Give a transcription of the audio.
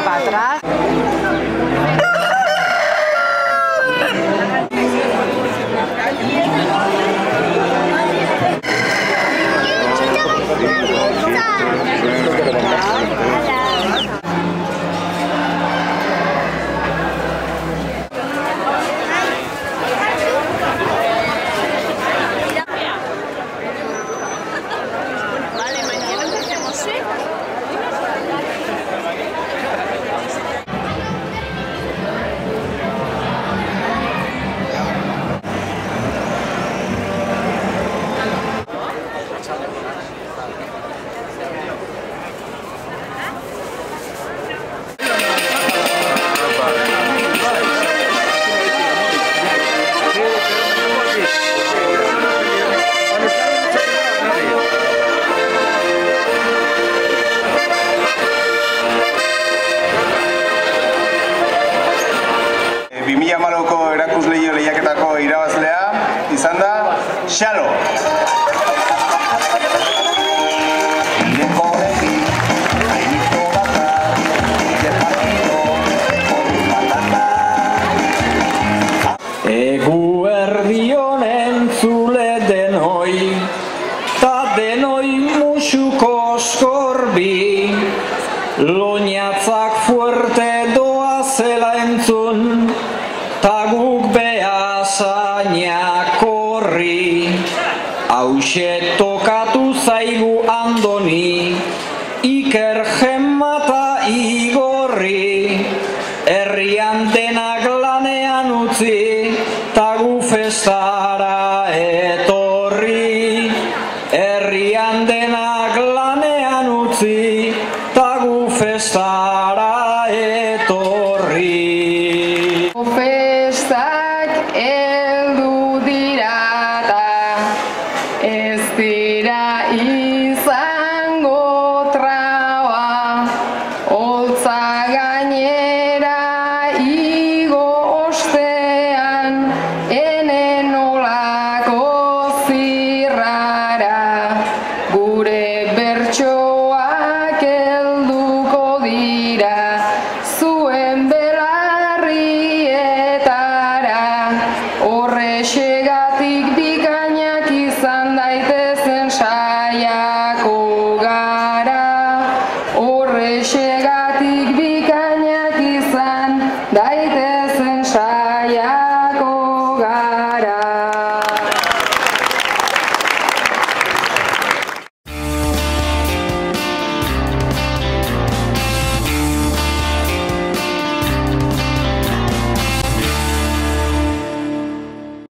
Para atrás. Ko erakusleio lehiaketako irabazlea izan da Xalo. Eguerdion entzule denoi, ta denoi musuko skorbi, loñatzak fuerte doa zela entzun, ta guk behazainak korri. Hauxe tokatu zaigu Andoni, Iker, Gemma ta Igorri, herrian denak lanean utzi, ta gu festara etorri. Herrian denak lanean utzi, ta gu festara etorri. Festak heldu dira ta ez dira